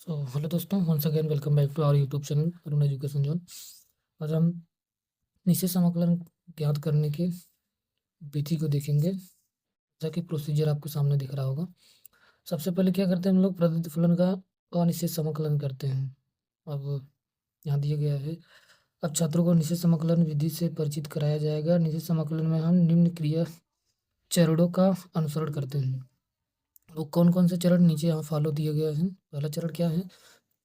सो hello दोस्तों, once again welcome back to our YouTube channel Arun education zone. आज हम निश्चित समाकलन ज्ञात करने की विधि को देखेंगे। जैसा कि प्रोसीजर आपके सामने दिख रहा होगा। सबसे पहले क्या करते हैं हम लोग, प्रदत्त फलन का अनिश्चित समाकलन करते हैं। अब यहाँ दिया गया है। अब छात्रों को निश्चित समाकलन विधि से परिचित कराया जाएगा। निश्चित समाकलन में हम निम्न क्रिया चरणों का अनुसरण करते हैं। वो कौन कौन से चरण नीचे यहाँ फॉलो दिया गया है। पहला चरण क्या है,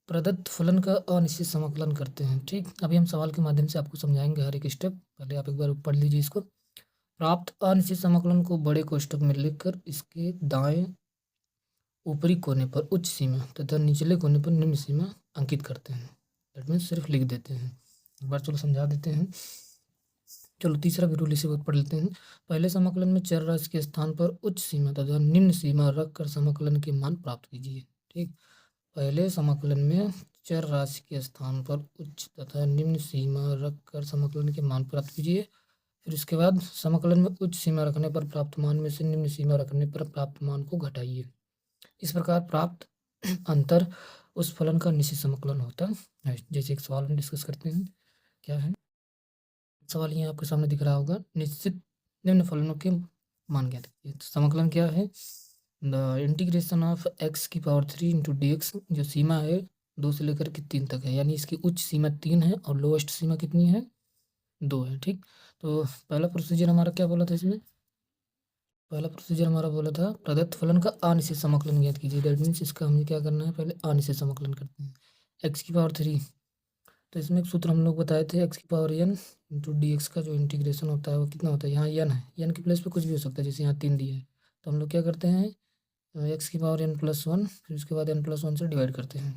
प्रदत्त फलन का अनिश्चित समाकलन करते हैं। ठीक, अभी हम सवाल के माध्यम से आपको समझाएंगे हर एक स्टेप। पहले आप एक बार पढ़ लीजिए इसको। प्राप्त अनिश्चित समाकलन को बड़े कोष्ठक में लिखकर इसके दाएं ऊपरी कोने पर उच्च सीमा तथा निचले कोने पर निम्न सीमा अंकित करते हैं। दैट मीन्स सिर्फ लिख देते हैं। एक बार चलो समझा देते हैं। चलो तीसरा भी रूल इसी वक्त पढ़ लेते हैं। पहले समाकलन में चर राशि के स्थान पर उच्च सीमा तथा निम्न सीमा रखकर समाकलन के मान प्राप्त कीजिए। ठीक, पहले समाकलन में चर राशि के स्थान पर उच्च तथा निम्न सीमा रखकर समाकलन के मान प्राप्त कीजिए। फिर उसके बाद समाकलन में उच्च सीमा रखने पर प्राप्त मान में से निम्न सीमा रखने पर प्राप्त मान को घटाइए। इस प्रकार प्राप्त अंतर उस फलन का निश्चित समाकलन होता है। जैसे एक सवाल हम डिस्कस करते हैं। क्या है सवाल, यहाँ आपके सामने दिख रहा होगा। निश्चित निम्न फलनों के मान ज्ञात कीजिए। तो समाकलन क्या है, द इंटीग्रेशन ऑफ एक्स की पावर 3 इंटू डी एक्स। जो सीमा है 2 से लेकर के 3 तक है, यानी इसकी उच्च सीमा 3 है और लोएस्ट सीमा कितनी है, 2 है। ठीक, तो पहला प्रोसीजर हमारा क्या बोला था इसमें, पहला प्रोसीजर हमारा बोला था प्रदत्त फलन का अनिश्चित समाकलन ज्ञात कीजिए। दैट मीन्स इसका हमें क्या करना है, पहले अनिश्चित समाकलन करते हैं। एक्स की पावर 3, तो इसमें एक सूत्र हम लोग बताए थे, एक्स की power n into d x का जो इंटीग्रेशन होता है वो कितना होता है, यहाँ एन है, एन की प्लेस पे कुछ भी हो सकता है, जैसे यहाँ 3 दिया है। तो हम लोग क्या करते हैं, एक्स की पावर एन प्लस 1, फिर उसके बाद एन प्लस 1 से डिवाइड करते हैं।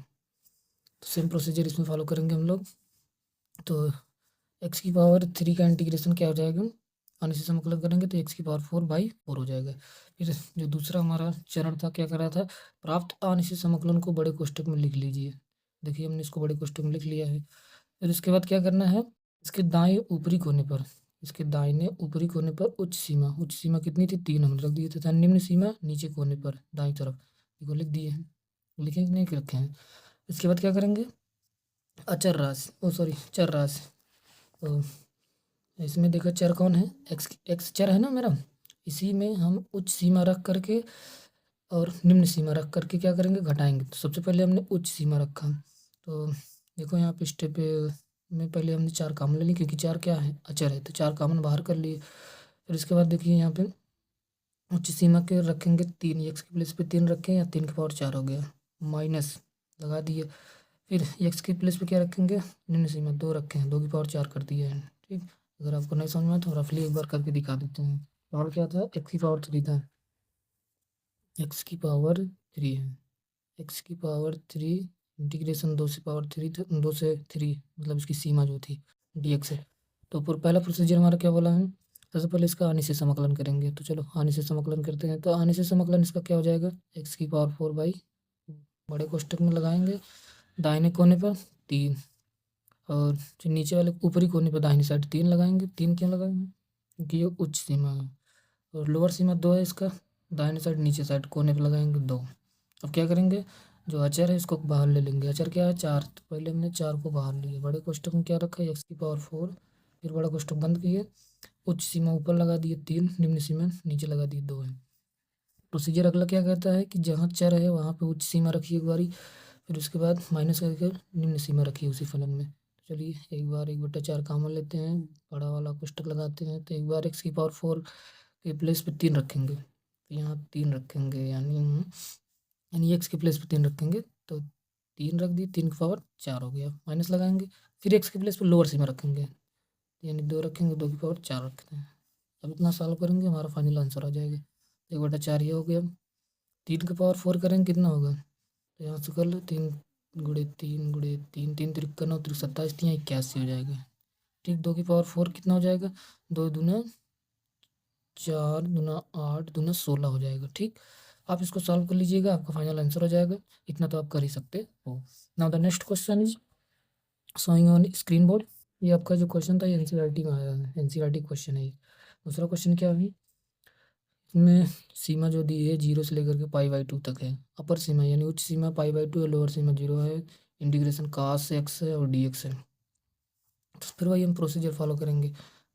तो सेम प्रोसीजर इसमें फॉलो करेंगे हम लोग। तो एक्स की पावर 3 का इंटीग्रेशन क्या हो जाएगा, अनिश्चित समाकलन करेंगे तो एक्स की पावर 4/4 हो जाएगा। फिर जो दूसरा हमारा चरण था, क्या करा था, प्राप्त अनिश्चित समाकलन को बड़े कोष्ठक में लिख लीजिए। देखिए हमने इसको बड़े कोष्ठक में लिख लिया है। फिर उसके बाद क्या करना है, इसके दाएं ऊपरी कोने पर, इसके दाहिने ऊपरी कोने पर उच्च सीमा कितनी थी, 3 हमने रख दिए थे, तथा निम्न सीमा नीचे कोने पर दाईं तरफ, देखो लिख दिए हैं, लिखे कि नहीं रखे हैं। इसके बाद क्या करेंगे, अचर राशि, ओ सॉरी चर राशि। तो इसमें देखो चर कौन है, एक्स चर है ना मेरा। इसी में हम उच्च सीमा रख करके और निम्न सीमा रख करके क्या करेंगे, घटाएंगे। तो सबसे पहले हमने उच्च सीमा रखा। तो देखो यहाँ पे स्टेप में पहले हमने 4 कॉमन ले ली, क्योंकि 4 क्या है, अचर है, तो 4 कॉमन बाहर कर लिए। फिर इसके बाद देखिए यहाँ पे उच्च सीमा के रखेंगे 3, एक्स की प्लेस पे 3 रखें या 3 की पावर 4 हो गया, माइनस लगा दिए। फिर एक्स की प्लेस पे क्या रखेंगे, निम्न सीमा 2 रखें, 2 की पावर 4 कर दिया है। ठीक, अगर आपको नहीं समझ में आए तो रफली एक बार करके दिखा देते हैं। और क्या था, एक्स की पावर 3 था, एक्स की पावर 3 है, एक्स की पावर 3 इंटीग्रेशन 2 से पावर 3 था, 2 से 3 मतलब इसकी सीमा जो थी डी एक्स है। तो पहला प्रोसीजर हमारा क्या बोला है, सबसे पहले इसका अनिश्चित समाकलन करेंगे। तो चलो अनिश्चित समाकलन करते हैं। तो अनिश्चित समाकलन इसका क्या हो जाएगा, एक्स की पावर 4 बड़े कोष्ठक में लगाएंगे, दाहिने कोने पर 3 और जो नीचे वाले ऊपरी कोने पर दाहिनी साइड 3 लगाएंगे। 3 क्यों लगाएंगे, क्योंकि ये उच्च सीमा है और लोअर सीमा 2 है इसका, दाहिने साइड नीचे साइड कोने पर लगाएंगे 2। अब क्या करेंगे, जो अचर है इसको बाहर ले लेंगे। अचर क्या है, 4, तो पहले हमने 4 को बाहर लिया, बड़े कोष्ठक में क्या रखा है, एक्स की पावर 4, फिर बड़ा कोष्ठक बंद किए, उच्च सीमा ऊपर लगा दिए 3, निम्न सीमा नीचे लगा दिए 2 है। प्रोसीजर अगला क्या कहता है कि जहाँ चर है वहाँ पे उच्च सीमा रखिए एक बारी, फिर उसके बाद माइनस करके निम्न सीमा रखिए उसी फलन में। चलिए एक बार 1/4 कॉमन लेते हैं, बड़ा वाला कोष्ठक लगाते हैं। तो एक बार एक्स की पावर 4 के प्लेस पे 3 रखेंगे, तो यहाँ 3 रखेंगे, यानी एक्स के प्लेस पे 3 रखेंगे, तो 3 रख दिए, 3 की पावर 4 हो गया, माइनस लगाएंगे। फिर एक्स के प्लेस पे लोअर सीमा रखेंगे, यानी 2 रखेंगे, 2 की पावर 4 रखते हैं। अब इतना सॉल्व करेंगे, हमारा फाइनल आंसर आ जाएगा। 1/4 ये हो गया। 3 की पावर 4 करेंगे कितना होगा, तो यहाँ से कर लो, 3 गुड़े 3 गुड़े 3, 3 तिरक्का 9 तिरक 27, 81 हो जाएगा। ठीक, 2 की पावर 4 कितना हो जाएगा, 2 दूना 4 दूना 8 दूना 16 हो जाएगा। ठीक, आप इसको सॉल्व कर लीजिएगा, आपका फाइनल आंसर हो जाएगा। इतना तो आप कर ही सकते हो। Now the next question is showing on screen board. ये आपका जो क्वेश्चन था ये एनसीईआरटी में आया है, एनसीईआरटी क्वेश्चन है ये। दूसरा क्वेश्चन क्या है, इसमें सीमा जो दी है 0 से लेकर के π/2 तक है। अपर सीमा यानी उच्च सीमा π/2 है, लोअर सीमा 0 है, इंटीग्रेशन cos x है और dx है। तो फिर वही हम प्रोसीजर फॉलो करेंगे।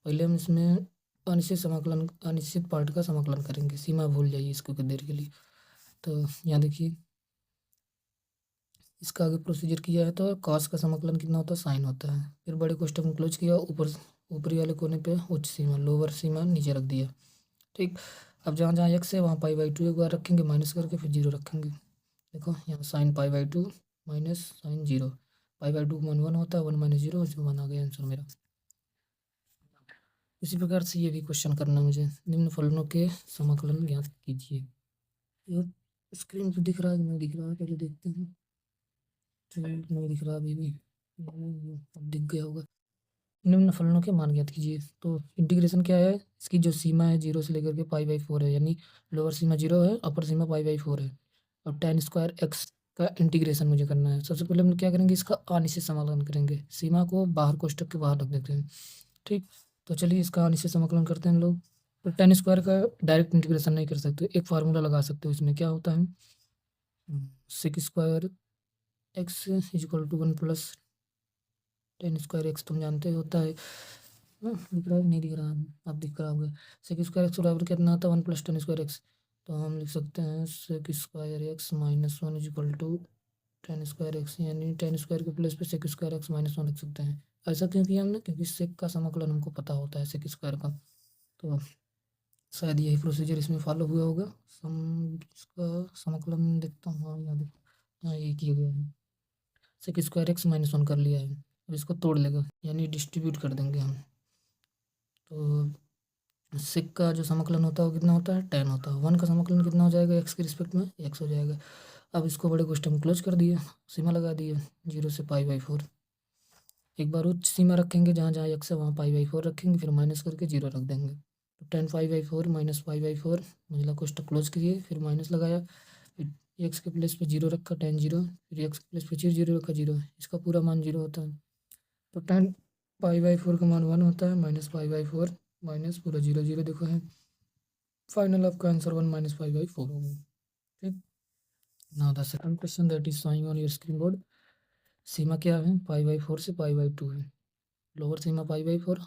पहले हम इसमें अनिश्चित पार्ट का समाकलन करेंगे। सीमा भूल जाइए इसको कुछ देर के लिए। तो यहाँ देखिए, इसका आगे प्रोसीजर किया है तो कॉस का समाकलन कितना होता है, साइन होता है। फिर बड़े कोष्ठक में क्लोज किया, ऊपरी वाले कोने पे उच्च सीमा, लोअर सीमा नीचे रख दिया। ठीक, अब जहाँ जहाँ एक्स है वहाँ π/2 एक बार रखेंगे माइनस करके, फिर 0 रखेंगे। देखो यहाँ साइन π/2 माइनस साइन 0, π/2 मान 1 होता है, 1 माइनस 0 जो 1 आ गया आंसर मेरा। इसी प्रकार से ये भी क्वेश्चन करना मुझे, निम्न फलनों के समाकलन ज्ञात कीजिए। ये स्क्रीन पे दिख रहा है कि नहीं दिख रहा है, पहले देखते हैं। नहीं दिख रहा अभी भी, अब दिख गया होगा। निम्न फलनों के मान ज्ञात कीजिए। तो इंटीग्रेशन क्या है, इसकी जो सीमा है 0 से लेकर के π/4 है, यानी लोअर सीमा 0 है, अपर सीमा π/4 है। और tan स्क्वायर x का इंटीग्रेशन मुझे करना है। सबसे पहले हम क्या करेंगे, इसका अनिश्चित समाकलन करेंगे। सीमा को बाहर कोष्ठक के बाहर रख देते हैं। ठीक, तो चलिए इसका अनिश्चित समाकलन करते हैं हम लोग। तो tan स्क्वायर का डायरेक्ट इंटीग्रेशन नहीं कर सकते, एक फार्मूला लगा सकते हो। इसमें क्या होता है, sec square x is equal to 1 plus tan square x, तुम जानते होता है। दिख रहा है नहीं दिख रहा, अब दिख रहा होगा। सेक स्क्वायर एक्स बराबर कितना आता है, 1 प्लस tan स्क्वायर एक्स। तो हम लिख सकते हैं sec square x minus 1 is equal to tan square x, यानी tan स्क्वायर के प्लेस पे सेक स्क्वायर एक्स माइनस 1 लिख सकते हैं। ऐसा क्यों किया हमने, क्योंकि सेक का समाकलन हमको पता होता है सेक स्क्वायर का। तो शायद यही प्रोसीजर इसमें फॉलो हुआ होगा। इसका समाकलन देखता हूँ, हाँ यहाँ हाँ ये किया गया है। सेक स्क्वायर एक्स माइनस 1 कर लिया है। अब इसको तोड़ लेगा, यानी डिस्ट्रीब्यूट कर देंगे हम। तो सेक का जो समाकलन होता है वो कितना होता है, 10 होता है। 1 का समाकलन कितना हो जाएगा, एक्स के रिस्पेक्ट में एक्स हो जाएगा। अब इसको बड़े क्वेश्चन में क्लोज कर दिए, सीमा लगा दिए 0 से π/4। एक बार उच्च सीमा रखेंगे, जहाँ जहाँ एक्स है वहाँ π/4 रखेंगे, फिर माइनस करके 0 रख देंगे। तो tan π/4 माइनस π/4, मंझला कोष्ठक क्लोज किए, फिर माइनस लगाया, फिर एक्स के प्लेस पे 0 रखा tan 0, फिर एक्स के प्लेस पे फिर 0 रखा 0, इसका पूरा मान 0 होता है। तो tan π/4 का मान 1 होता है, माइनस π/4 माइनस पूरा 0 0 देखो है। फाइनल आपका आंसर 1 माइनस π/4 होगा। ठीक, now the second question that is showing on your screen board. सीमा क्या है, π/4 से π/2 है। लोअर सीमा π/4,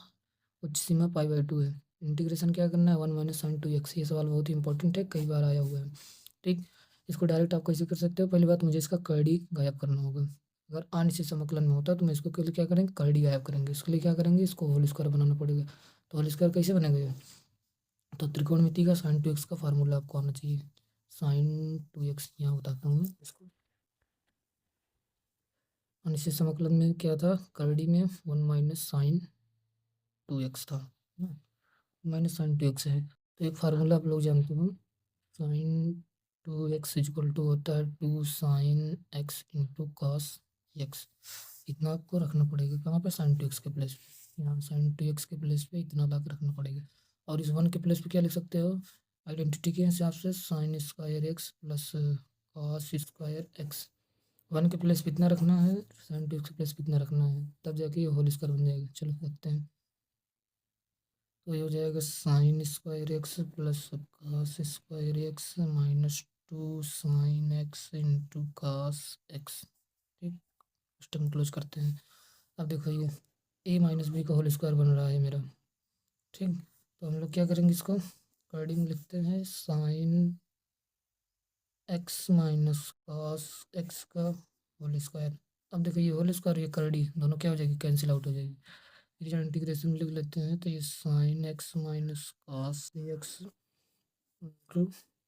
उच्च सीमा π/2 है। इंटीग्रेशन क्या करना है, 1 माइनस साइन 2x। ये सवाल बहुत ही इंपॉर्टेंट है, कई बार आया हुआ है। ठीक, इसको डायरेक्ट आप कैसे कर सकते हो, पहली बात मुझे इसका कर्डी गायब करना होगा। अगर अनिश्चित समाकलन में होता तो मैं इसको के लिए क्या करेंगे, कर्डी गायब करेंगे। इसके लिए क्या करेंगे, इसको होल स्क्वायर बनाना पड़ेगा। तो होल स्क्वायर कैसे बनेगा ये, तो त्रिकोणमिति का साइन 2x का फार्मूला आपको आना चाहिए। साइन 2x यहाँ बताता हूँ मैं इसको। अनिश्चित समाकलन में क्या था, कर्डी में 1 माइनस साइन 2x था, माइनस साइन 2x है। तो एक फार्मूला आप लोग जानते हो, साइन 2x इक्वल टू होता है 2 sine x into cos x. इतना आपको रखना पड़ेगा, कहाँ पे, साइन 2x के प्लेस पे। यहाँ साइन 2x के प्लेस पे इतना लाख रखना पड़ेगा। और इस 1 के प्लेस पे क्या लिख सकते हो, आइडेंटिटी के हिसाब से sine square x plus cos square x. 1 के प्लेस पे इतना रखना है, साइन 2x के प्लेस पे इतना रखना है, तब जाके ये होल स्क्वायर बन जाएगा। चलो देखते हैं। तो ये हो जाएगा sine square x plus cos square x minus 2 sine x into cos x. ठीक, सिस्टम क्लोज करते हैं। अब देखो ये ए माइनस बी का होल स्क्वायर बन रहा है मेरा। ठीक, तो हम लोग क्या करेंगे, इसको अकॉर्डिंग लिखते हैं, sine x minus cos x का होल स्क्वायर। अब देखो ये होल स्क्वायर, ये कर्डी दोनों क्या हो जाएगी, कैंसिल आउट हो जाएगी। फिर जब इंटीग्रेशन लिख लेते हैं तो ये sine x minus cos x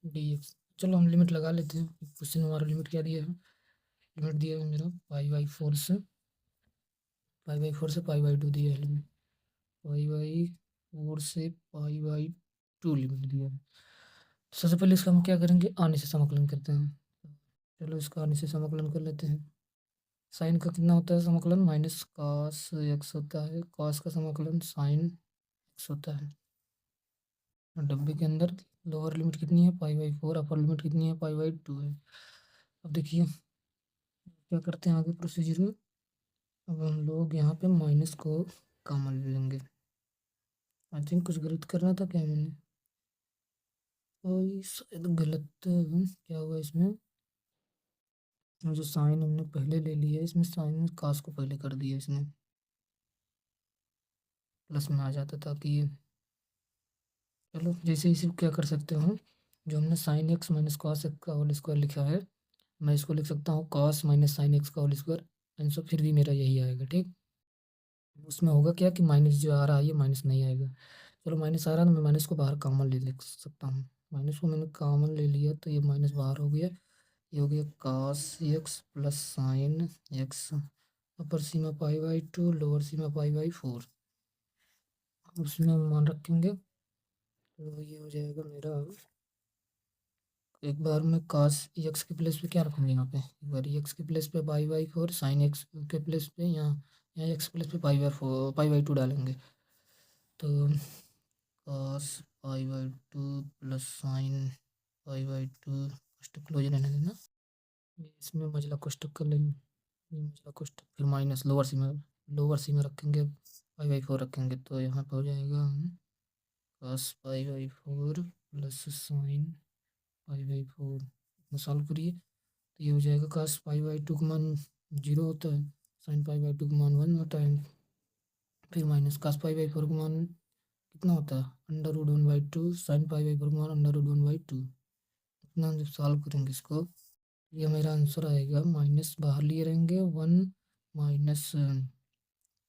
D x. चलो हम लिमिट लगा लेते हैं। क्वेश्चन में हमारा लिमिट क्या दिया है, लिमिट दिया है मेरा π/4 से π/2 दिया है लिमिट। π/4 से π/2 लिमिट दिया है। तो सबसे पहले इसका हम क्या करेंगे, आने से समाकलन करते हैं। चलो इसका आने से समाकलन कर लेते हैं। साइन का कितना होता है समाकलन, माइनस कॉस एक्स होता है। कॉस का समाकलन साइन एक्स होता है। डब्बे के अंदर लोअर लिमिट कितनी है, π/4, अपर लिमिट कितनी है, π/2 है। अब देखिए क्या करते हैं आगे प्रोसीजर में। अब हम लोग यहाँ पे माइनस को कॉमन ले लेंगे। आई थिंक कुछ गलत कर रहा था क्या मैंने, कोई शायद गलत क्या हुआ इसमें, जो साइन हमने पहले ले लिया है इसमें साइन में कास को पहले कर दिया इसने, प्लस में आ जाता ताकि ये, चलो जैसे इसे क्या कर सकते हो, जो हमने sine x minus cos x का होल स्क्वायर लिखा है, मैं इसको लिख सकता हूँ कॉस माइनस साइन एक्स का होल स्क्वायर। आंसर फिर भी मेरा यही आएगा। ठीक, उसमें होगा क्या कि माइनस जो आ रहा है ये माइनस नहीं आएगा। चलो माइनस आ रहा है ना, मैं माइनस को बाहर कॉमन ले लिख सकता हूँ, माइनस को मैंने कॉमन ले लिया तो ये माइनस बाहर हो गया। ये हो गया cos x plus sine x, upper सीमा पाई/2 लोअर सीमा पाई/4, उसमें हम मान रखेंगे तो ये हो जाएगा मेरा, एक बार मैं cos एक्स के प्लेस पे क्या रखूँगी यहाँ पे, एक बार एक्स के प्लेस पे पाई/4, साइन एक्स के प्लेस पे यहाँ एक्स प्लेस पे पाई/2 डालेंगे, तो cos पाई/2 प्लस साइन पाई/2, कोष्टक क्लोज रहने देना, इसमें मझला कोष्टक कर लेंगे, ये मझला कोष्टक, फिर माइनस लोअर सीमा रखेंगे पाई/4 रखेंगे, तो यहाँ पर हो जाएगा cos पाई/4 प्लस साइन पाई/4 सॉल्व करिए, तो ये हो जाएगा cos पाई/2 का मान 0 होता है, साइन पाई/2 का मान 1 होता है, फिर माइनस cos पाई/4 का मान कितना होता है, √1/2, साइन पाई/4 का मान √1/2। इतना जब सॉल्व करेंगे इसको, ये मेरा आंसर आएगा, माइनस बाहर लिए रहेंगे 1 माइनस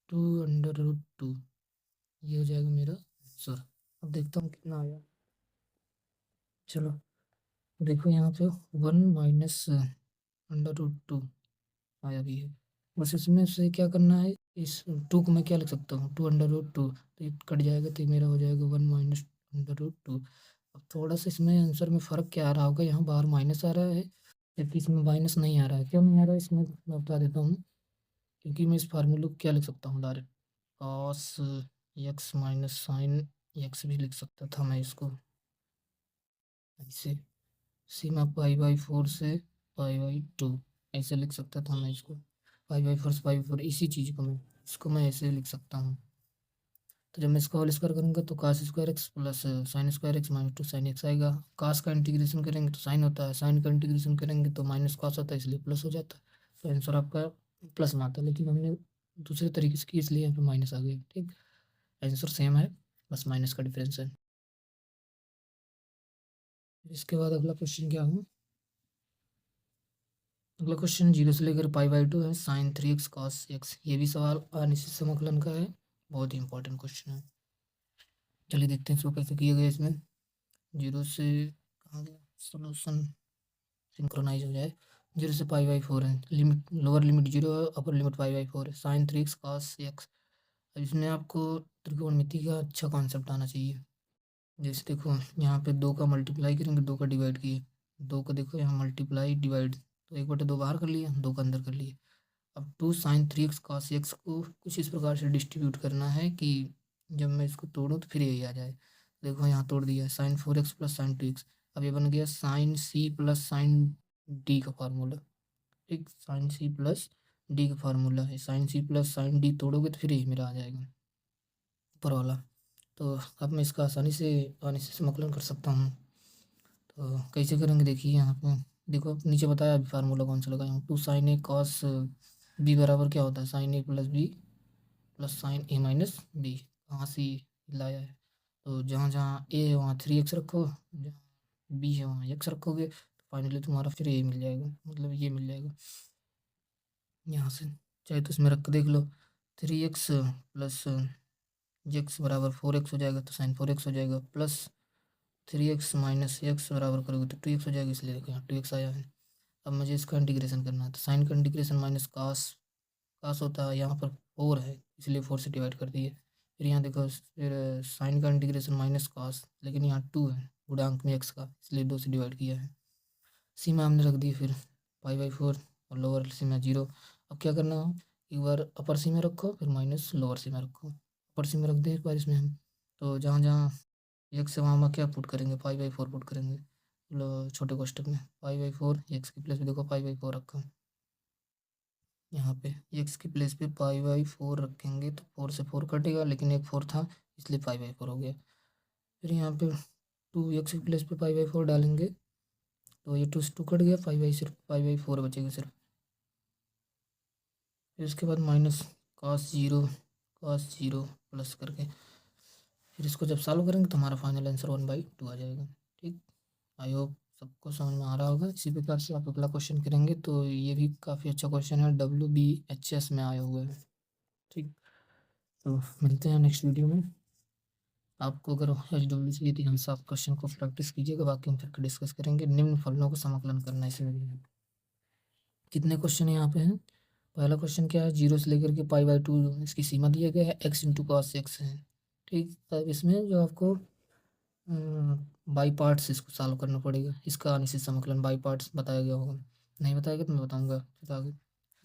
2 √2, ये हो जाएगा मेरा आंसर। अब देखता हूँ कितना आया। चलो देखो यहाँ पे 1 माइनस √2 आया भी है, बस इसमें से क्या करना है, इस 2 को मैं क्या लिख सकता हूँ, 2 √2, तो ये कट जाएगा तो ये मेरा हो जाएगा 1 माइनस √2। अब थोड़ा सा इसमें आंसर में फ़र्क क्या आ रहा होगा, यहाँ बाहर माइनस आ रहा है जबकि इसमें माइनस नहीं आ रहा है, क्यों नहीं आ रहा है इसमें मैं बता देता हूँ, क्योंकि मैं इस फार्मूले को क्या लिख सकता हूँ direct, cos x minus sine x भी लिख सकता था मैं इसको ऐसे, सीमा पाई/4 से पाई/2 ऐसे लिख सकता था मैं इसको, पाई/4 से पाई/4, इसी चीज़ को मैं, इसको मैं ऐसे लिख सकता हूँ। तो जब मैं इसका होल स्क्वायर करूँगा तो cos square x plus sine square x minus 2 sine x आएगा, cos का इंटीग्रेशन करेंगे तो साइन होता है, साइन का इंटीग्रेशन करेंगे तो माइनस कॉस होता है, इसलिए प्लस हो जाता है, तो आंसर आपका प्लस में आता है, लेकिन हमने दूसरे तरीके से की इसलिए यहाँ पे माइनस आ गया। ठीक, आंसर सेम है, बस माइनस का डिफरेंस है। इसके बाद अगला क्वेश्चन क्या है, अगला क्वेश्चन 0 से लेकर पाई/2 है, साइन 3x कॉस एक्स, ये भी सवाल अनिश्चित समाकलन का है, बहुत ही इंपॉर्टेंट क्वेश्चन है। चलिए देखते हैं इसको कैसे किया गया, इसमें 0 से कहाँ गया सोल्यूशन, सिंक्रोनाइज हो जाए, 0 से पाई/4 है, लिमिट लोअर लिमिट 0 है, अपर लिमिट पाई/4 है, साइन 3x कॉस एक्स। अब इसमें आपको त्रिकोणमिति का अच्छा कॉन्सेप्ट आना चाहिए, जैसे देखो यहाँ पे 2 का मल्टीप्लाई करेंगे, 2 का डिवाइड किए, 2 का देखो यहाँ मल्टीप्लाई डिवाइड, तो 1/2 बाहर कर लिया, 2 का अंदर कर लिया। अब 2 साइन 3x कॉस एक्स को कुछ इस प्रकार से डिस्ट्रीब्यूट करना है कि जब मैं इसको तोड़ूँ तो फिर यही आ जाए, देखो यहाँ तोड़ दिया, sign 4x plus sign 2x, अब ये बन गया sine C plus sine D का फार्मूला। ठीक, साइन सी प्लस डी का फार्मूला है, sine C plus sine D तोड़ोगे तो फिर यही मेरा आ जाएगा ऊपर वाला, तो अब मैं इसका आसानी से समाकलन कर सकता हूँ। तो कैसे करेंगे देखिए, यहाँ पे देखो नीचे बताया अभी फार्मूला कौन सा लगाया हूँ, 2 साइन ए कॉस बी बराबर क्या होता है, साइन ए प्लस बी प्लस साइन ए माइनस बी, कहाँ से लाया है, तो जहाँ जहाँ ए है वहाँ 3x रखो, जहाँ बी है वहाँ x रखोगे, तो फाइनली तुम्हारा फिर ये मिल जाएगा, मतलब ये मिल जाएगा यहाँ से, चाहे तो इसमें रख के देख लो, 3x प्लस x बराबर 4x हो जाएगा, तो साइन 4x हो जाएगा, प्लस 3x माइनस एक्स बराबर करोगे तो 2x हो जाएगा, इसलिए देखो यहाँ 2x आया है। अब मुझे इसका इंटीग्रेशन करना है, तो साइन का इंटीग्रेशन माइनस कास, कास होता है, यहाँ पर 4 है इसलिए 4 से डिवाइड कर दिए, फिर यहाँ देखो फिर साइन का इंटीग्रेशन माइनस कास, लेकिन यहाँ 2 है गुणांक में x का, इसलिए 2 से डिवाइड किया है, सीमा हमने रख दी फिर पाई/4 और लोअर सीमा 0। अब क्या करना हो, एक बार अपर सीमा रखो फिर माइनस लोअर सीमा रखो, अपर सीमा रख दें एक बार इसमें हम, तो जहाँ जहाँ एक्स से वहाँ क्या पुट करेंगे, पाई/4 पुट करेंगे, छोटे कोष्टक में पाई/4, एक्स की प्लेस पे देखो पाई/4 रखा है, यहाँ पे एक्स की प्लेस पे पाई/4 रखेंगे तो 4 से 4 कटेगा, लेकिन एक 4 था इसलिए पाई/4 हो गया, फिर यहाँ पे 2x की प्लेस पे π/4 डालेंगे तो ये 2 से 2 कट गया, सिर्फ π/4 बचेगी सिर्फ। फिर उसके बाद माइनस cos 0 प्लस करके फिर इसको जब सॉल्व करेंगे तो हमारा फाइनल आंसर 1/2 आ जाएगा। ठीक, आई होप सबको समझ में आ रहा होगा। इसी प्रकार से आप अगला क्वेश्चन करेंगे तो ये भी काफ़ी अच्छा क्वेश्चन है, WBHS में आया हुआ है। ठीक, तो मिलते हैं नेक्स्ट वीडियो में। आपको अगर HW चाहिए तो यहाँ से आप क्वेश्चन को प्रैक्टिस कीजिएगा, बाकी हम फिर डिस्कस करेंगे। निम्न फलनों का समाकलन करना है इस वीडियो में। कितने क्वेश्चन यहाँ पे हैं? पहला क्वेश्चन क्या है, 0 से लेकर के π/2 इसकी सीमा दिया गया है, x इंटू cos x है। ठीक, अब इसमें जो आपको बाई पार्ट्स इसको सॉल्व करना पड़ेगा। इसका अनिश्चित समाकलन बाई पार्ट्स बताया गया होगा, नहीं बताया गया तो मैं बताऊँगा फिर आगे।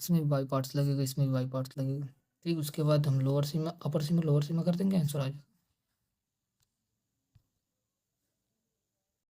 इसमें भी बाई पार्ट्स लगेगा, इसमें भी बाई पार्ट्स लगेगा। ठीक, उसके बाद हम लोअर सीमा, अपर सीमा, लोअर सीमा कर देंगे, आंसर आ जाएगा।